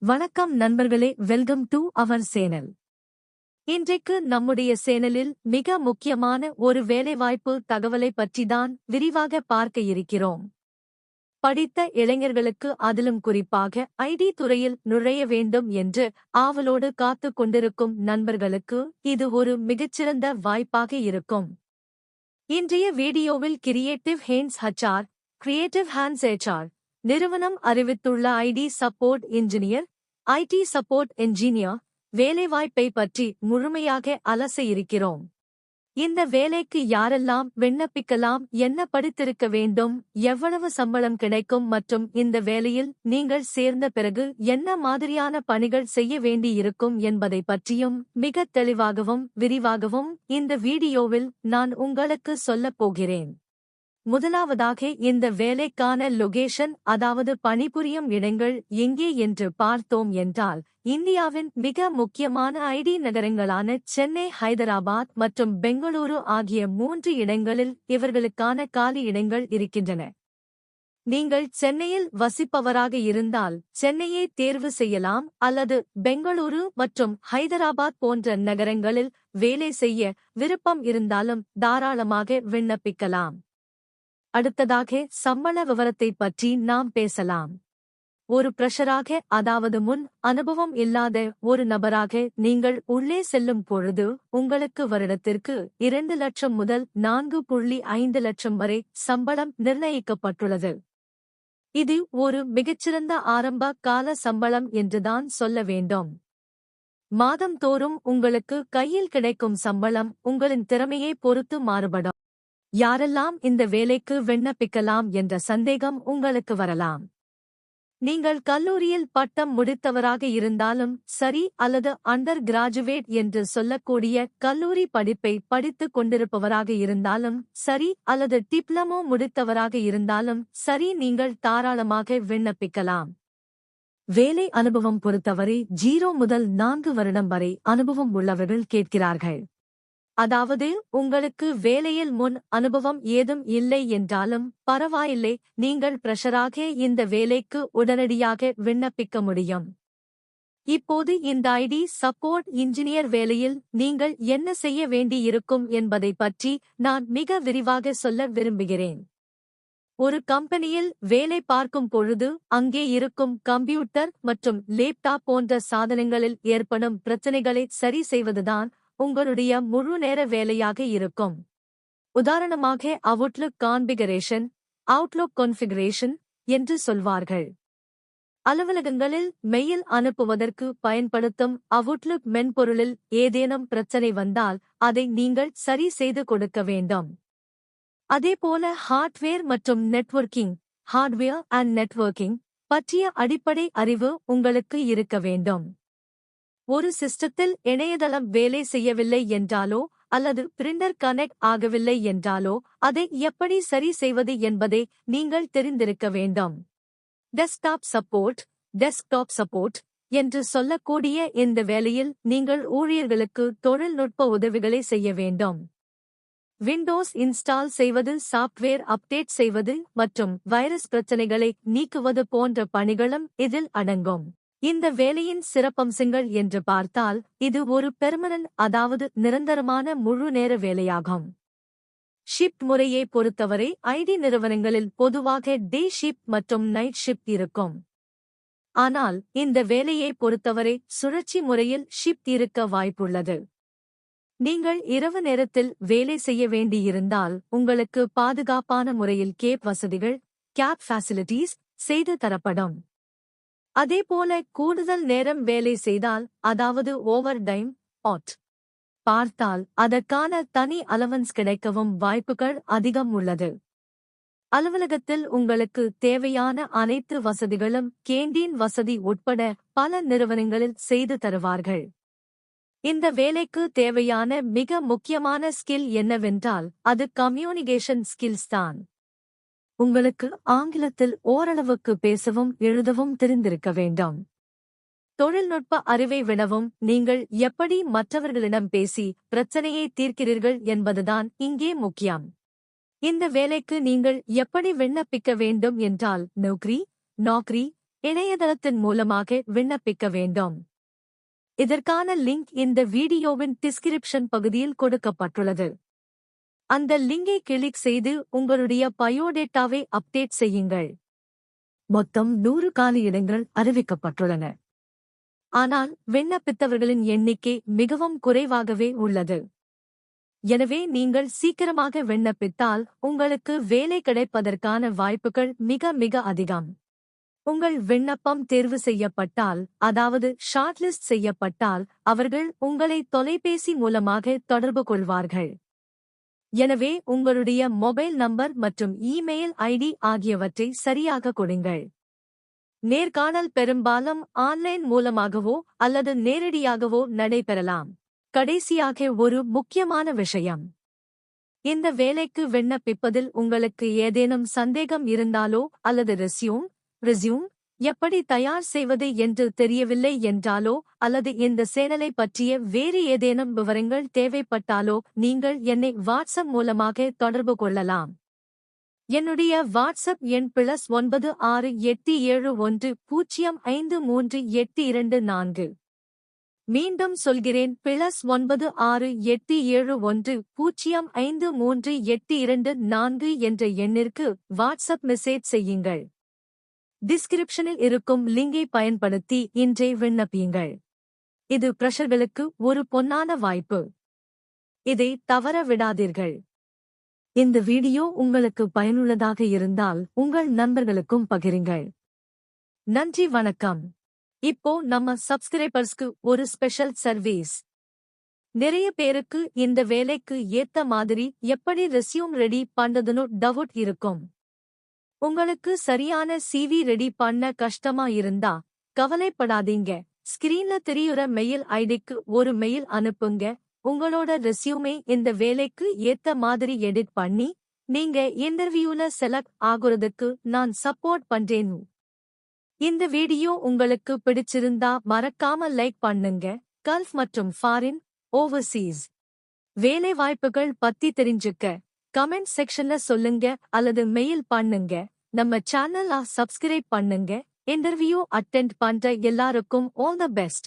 வணக்கம் நண்பர்களே, welcome to our channel. இன்றைக்கு நம்முடைய சேனலில் மிக முக்கியமான ஒரு வேலைவாய்ப்பு தகவலை பற்றிதான் விரிவாக பார்க்க இருக்கிறோம். படித்த இளைஞர்களுக்கு, அதிலும் குறிப்பாக ஐடி துறையில் நுழைய வேண்டும் என்று ஆவலோடு காத்துக் கொண்டிருக்கும் நண்பர்களுக்கு இது ஒரு மிகச்சிறந்த வாய்ப்பாக இருக்கும். இன்றைய வீடியோவில் கிரியேட்டிவ் ஹேண்ட்ஸ் HR நிறுவனம் அறிவித்துள்ள ஐடி சப்போர்ட் இன்ஜினியர் வேலைவாய்ப்பை பற்றி முழுமையாக அலச இருக்கிறோம். இந்த வேலைக்கு யாரெல்லாம் விண்ணப்பிக்கலாம், என்ன படித்திருக்க வேண்டும், எவ்வளவு சம்பளம் கிடைக்கும் மற்றும் இந்த வேலையில் நீங்கள் சேர்ந்த பிறகு என்ன மாதிரியான பணிகள் செய்ய வேண்டியிருக்கும் என்பதை பற்றியும் மிக தெளிவாகவும் விரிவாகவும் இந்த வீடியோவில் நான் உங்களுக்கு சொல்லப் போகிறேன். முதலாவதாக, இந்த வேலைக்கான லொகேஷன், அதாவது பணிபுரியும் இடங்கள் எங்கே என்று பார்த்தோம் என்றால், இந்தியாவின் மிக முக்கியமான ஐடி நகரங்களான சென்னை, ஹைதராபாத் மற்றும் பெங்களூரு ஆகிய 3 இடங்களில் இவர்களுக்கான காலி இடங்கள் இருக்கின்றன. நீங்கள் சென்னையில் வசிப்பவராக இருந்தால் சென்னையை தேர்வு செய்யலாம், அல்லது பெங்களூரு மற்றும் ஹைதராபாத் போன்ற நகரங்களில் வேலை செய்ய விருப்பம் இருந்தாலும் தாராளமாக விண்ணப்பிக்கலாம். அடுத்ததாக, சம்பள விவரத்தை பற்றி நாம் பேசலாம். ஒரு பிரஷராக, அதாவது முன் அனுபவம் இல்லாத ஒரு நபராக நீங்கள் உள்ளே செல்லும் பொழுது உங்களுக்கு வருடத்திற்கு 2 லட்சம் முதல் 4.5 லட்சம் வரை சம்பளம் நிர்ணயிக்கப்பட்டுள்ளது. இது ஒரு மிகச்சிறந்த ஆரம்ப கால சம்பளம் என்றுதான் சொல்ல வேண்டும். மாதந்தோறும் உங்களுக்கு கையில் கிடைக்கும் சம்பளம் உங்களின் திறமையை பொறுத்து மாறுபடும். யாரெல்லாம் இந்த வேலைக்கு விண்ணப்பிக்கலாம் என்ற சந்தேகம் உங்களுக்கு வரலாம். நீங்கள் கல்லூரியில் பட்டம் முடித்தவராக இருந்தாலும் சரி, அல்லது அண்டர் கிராஜுவேட் என்று சொல்லக்கூடிய கல்லூரி படிப்பை படித்துக் கொண்டிருப்பவராக இருந்தாலும் சரி, அல்லது டிப்ளமோ முடித்தவராக இருந்தாலும் சரி, நீங்கள் தாராளமாக விண்ணப்பிக்கலாம். வேலை அனுபவம் பொறுத்தவரை 0 முதல் 4 வருடம் வரை அனுபவம் உள்ளவர்கள் கேட்கிறார்கள். அதாவது, உங்களுக்கு வேலையில் முன் அனுபவம் ஏதும் இல்லை என்றாலும் பரவாயில்லை, நீங்கள் பிரஷராக இந்த வேலைக்கு உடனடியாக விண்ணப்பிக்க முடியும். இப்போது இந்த ஐடி சப்போர்ட் இன்ஜினியர் வேலையில் நீங்கள் என்ன செய்ய வேண்டியிருக்கும் என்பதை பற்றி நான் மிக விரிவாக சொல்ல விரும்புகிறேன். ஒரு கம்பெனியில் வேலை பார்க்கும் பொழுது அங்கே இருக்கும் கம்ப்யூட்டர் மற்றும் லேப்டாப் போன்ற சாதனங்களில் ஏற்படும் பிரச்சனைகளை சரி செய்வதுதான் உங்களுடைய முழு நேர வேலையாக இருக்கும். உதாரணமாக, அவுட்லுக் கான்ஃபிகரேஷன் என்று சொல்வார்கள். அலுவலகங்களில் மெயில் அனுப்புவதற்கு பயன்படுத்தும் அவுட்லுக் மென்பொருளில் ஏதேனும் பிரச்சனை வந்தால் அதை நீங்கள் சரி செய்து கொடுக்க வேண்டும். அதேபோல ஹார்ட்வேர் அண்ட் நெட்வொர்க்கிங் பற்றிய அடிப்படை அறிவு உங்களுக்கு இருக்க வேண்டும். ஒரு சிஸ்டத்தில் இணையதளம் வேலை செய்யவில்லை என்றாலோ அல்லது பிரிண்டர் கனெக்ட் ஆகவில்லை என்றாலோ அதை எப்படி சரி செய்வது என்பதை நீங்கள் தெரிந்திருக்க வேண்டும். டெஸ்க்டாப் சப்போர்ட் என்று சொல்லக்கூடிய இந்த வேலையில் நீங்கள் ஊழியர்களுக்கு தொழில்நுட்ப உதவிகளை செய்ய வேண்டும். விண்டோஸ் இன்ஸ்டால் செய்வது, சாப்ட்வேர் அப்டேட் செய்வது மற்றும் வைரஸ் பிரச்சனைகளை நீக்குவது போன்ற பணிகளும் இதில் அடங்கும். இந்த வேலையின் சிறப்பம்சங்கள் என்று பார்த்தால், இது ஒரு பெர்மனன்ட், அதாவது நிரந்தரமான முழு நேர வேலையாகும். ஷிப்ட் முறையை பொறுத்தவரை ஐடி நிறுவனங்களில் பொதுவாக டே ஷிப்ட் மற்றும் நைட் ஷிப்ட் இருக்கும். ஆனால் இந்த வேலையை பொறுத்தவரை சுழற்சி முறையில் ஷிப்ட் இருக்க வாய்ப்புள்ளது. நீங்கள் இரவு நேரத்தில் வேலை செய்ய வேண்டியிருந்தால் உங்களுக்கு பாதுகாப்பான முறையில் கேப் ஃபெசிலிட்டீஸ் செய்து தரப்படும். அதேபோல கூடுதல் நேரம் வேலை செய்தால், அதாவது ஓவர் டைம் பார்த்தால் அதற்கான தனி அலவன்ஸ் கிடைக்கவும் வாய்ப்புகள் அதிகம் உள்ளது. அலுவலகத்தில் உங்களுக்கு தேவையான அனைத்து வசதிகளும் கேண்டீன் வசதி உட்பட பல நிறுவனங்களில் செய்து தருவார்கள். இந்த வேலைக்கு தேவையான மிக முக்கியமான ஸ்கில் என்னவென்றால் அது கம்யூனிகேஷன் ஸ்கில்ஸ் தான். உங்களுக்கு ஆங்கிலத்தில் ஓரளவுக்கு பேசவும் எழுதவும் தெரிந்திருக்க வேண்டும். தொழில்நுட்ப அறிவை விடவும் நீங்கள் எப்படி மற்றவர்களிடம் பேசி பிரச்சனையை தீர்க்கிறீர்கள் என்பதுதான் இங்கே முக்கியம். இந்த வேலைக்கு நீங்கள் எப்படி விண்ணப்பிக்க வேண்டும் என்றால், நௌக்ரி இணையதளத்தின் மூலமாக விண்ணப்பிக்க வேண்டும். இதற்கான லிங்க் இந்த வீடியோவின் டிஸ்கிரிப்ஷன் பகுதியில் கொடுக்கப்பட்டுள்ளது. அந்த லிங்கை கிளிக் செய்து உங்களுடைய பயோடேட்டாவை அப்டேட் செய்யுங்கள். மொத்தம் 100 காலியிடங்கள் அறிவிக்கப்பட்டுள்ளன. ஆனால் விண்ணப்பித்தவர்களின் எண்ணிக்கை மிகவும் குறைவாகவே உள்ளது. எனவே நீங்கள் சீக்கிரமாக விண்ணப்பித்தால் உங்களுக்கு வேலை கிடைப்பதற்கான வாய்ப்புகள் மிக மிக அதிகம். உங்கள் விண்ணப்பம் தேர்வு செய்யப்பட்டால், அதாவது ஷார்ட்லிஸ்ட் செய்யப்பட்டால், அவர்கள் உங்களை தொலைபேசி மூலமாக தொடர்பு கொள்வார்கள். எனவே உங்களுடைய மொபைல் நம்பர் மற்றும் இமெயில் ஐடி ஆகியவற்றை சரியாக கொடுங்கள். நேர்காணல் பெரும்பாலும் ஆன்லைன் மூலமாகவோ அல்லது நேரடியாகவோ நடைபெறலாம். கடைசியாக ஒரு முக்கியமான விஷயம். இந்த வேலைக்கு விண்ணப்பிப்பதில் உங்களுக்கு ஏதேனும் சந்தேகம் இருந்தாலோ அல்லது ரெஸ்யூம் எப்படி தயார் செய்வது என்று தெரியவில்லை என்றாலோ அல்லது இந்த சேனலை பற்றிய வேறு ஏதேனும் விவரங்கள் தேவைப்பட்டாலோ நீங்கள் என்னை வாட்ஸ்அப் மூலமாக தொடர்பு கொள்ளலாம். என்னுடைய வாட்ஸ்அப் எண் +9687105384. மீண்டும் சொல்கிறேன், +9687105384 என்ற எண்ணிற்கு வாட்ஸ்அப் மெசேஜ் செய்யுங்கள். டிஸ்கிரிப்ஷனில் இருக்கும் லிங்கை பயன்படுத்தி இன்றே விண்ணப்பியுங்கள். இது ஃப்ரெஷர்களுக்கு ஒரு பொன்னான வாய்ப்பு. இதை தவற விடாதீர்கள். இந்த வீடியோ உங்களுக்கு பயனுள்ளதாக இருந்தால் உங்கள் நண்பர்களுக்கும் பகிருங்கள். நன்றி, வணக்கம். இப்போ நம்ம சப்ஸ்கிரைபர்ஸ்க்கு ஒரு ஸ்பெஷல் சர்வீஸ். நிறைய பேருக்கு இந்த வேலைக்கு ஏத்த மாதிரி எப்படி ரெஸ்யூம் ரெடி பண்றதுன்னு டவுட் இருக்கும். உங்களுக்கு சரியான சிவி ரெடி பண்ண கஷ்டமா இருந்தா கவலைப்படாதீங்க. ஸ்கிரீன்ல தெரியுற மெயில் ஐடிக்கு ஒரு மெயில் அனுப்புங்க. உங்களோட ரெஸ்யூமே இந்த வேலைக்கு ஏத்த மாதிரி எடிட் பண்ணி நீங்க இன்டர்வியூல செலக்ட் ஆகுறதுக்கு நான் சப்போர்ட் பண்றேன். இந்த வீடியோ உங்களுக்கு பிடிச்சிருந்தா மறக்காம லைக் பண்ணுங்க. கல்ஃப் மற்றும் ஃபாரின் ஓவர்சீஸ் வேலை வாய்ப்புகள் பத்தி தெரிஞ்சுக்க கமெண்ட் செக்ஷன்ல சொல்லுங்க அல்லது மெயில் பண்ணுங்க. நம்ம சேனலை சப்ஸ்கிரைப் பண்ணுங்க. இன்டர்வியூ அட்டெண்ட் பண்ற எல்லாருக்கும் ஆல் தி பெஸ்ட்.